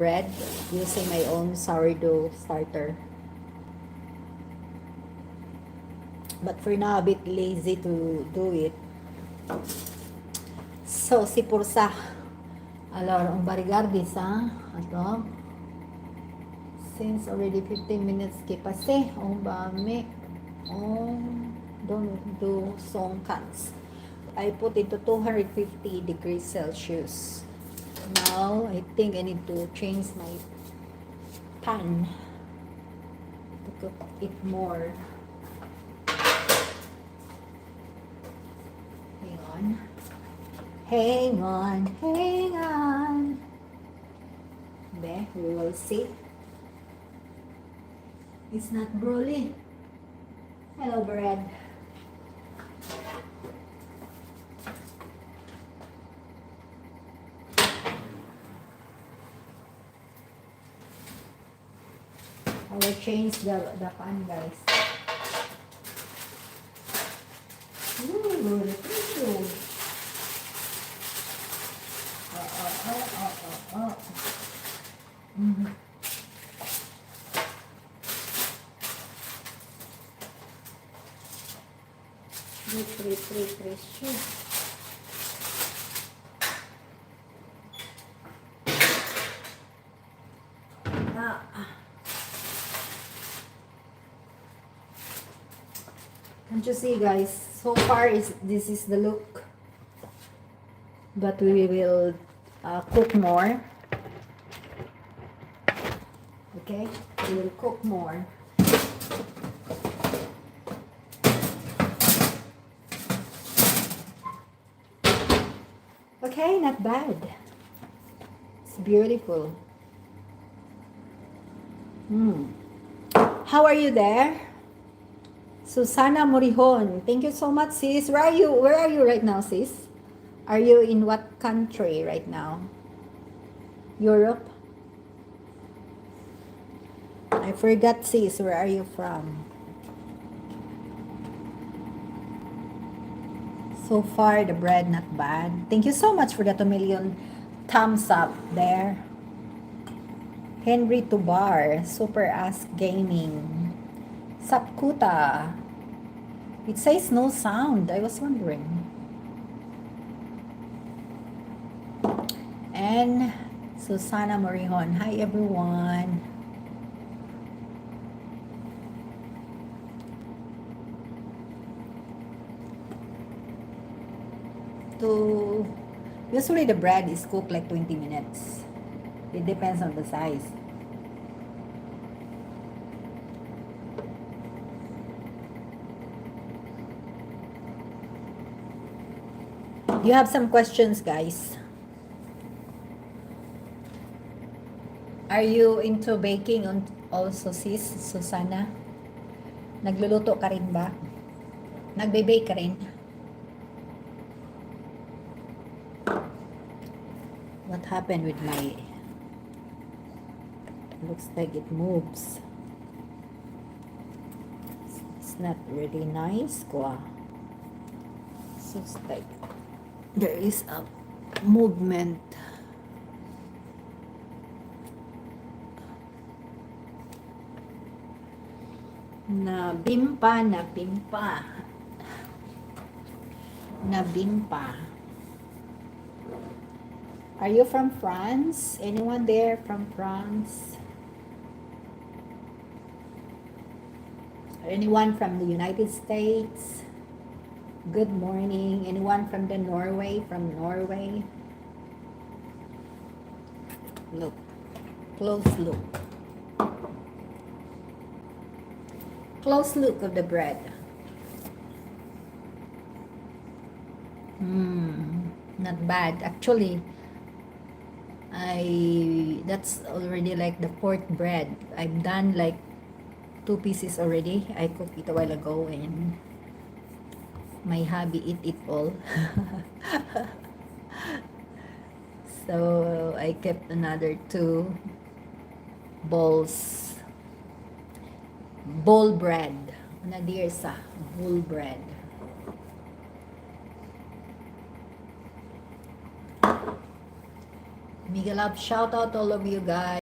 bread using my own sourdough starter. But for now, a bit lazy to do it. So, si Pursa. Allora, un barigardis, ha? Ato. Since already 15 minutes ke pase, on bami, on don't do song cuts. I put it to 250 degrees Celsius. Now, I think I need to change my pan to cook it more. Hang on. Hang on, hang on. There, we will see. It's not broly. Hello, bread. I will change the pan, guys. Ooh, thank you. Mm-hmm. Sure. Can't you see, guys? So far, this is the look. But we will cook more. Okay, we will cook more. Okay, not bad. It's beautiful. How are you there? Susana Morihon. Thank you so much, sis. Where are you? Where are you right now, sis? Are you in what country right now? Europe? I forgot, sis. Where are you from? So far, the bread not bad. Thank you so much for the 2 million thumbs up there. Henry Tubar, Super Ask Gaming. Sapkuta. It says no sound. I was wondering. And Susana Morihon. Hi, everyone. Usually the bread is cooked like 20 minutes. It depends on the size. Do you have some questions, guys? Are you into baking also, sis, Susana? Nagluluto ka rin ba? Nagbe-bake ka rin? What happened with my... Looks like it moves. It's not really nice. So it's like there is a movement. Nabimpa. Are you from France? Anyone there from France? Anyone from the United States? Good morning. Anyone from the Norway? From Norway? Look. Close look. Close look of the bread. Not bad. Actually, that's already like the fourth bread. I've done like 2 pieces already. I cooked it a while ago and my hubby eat it all. So I kept another 2 bowls. Bowl bread. Nadir sa bowl bread. Mega love shout out to all of you guys.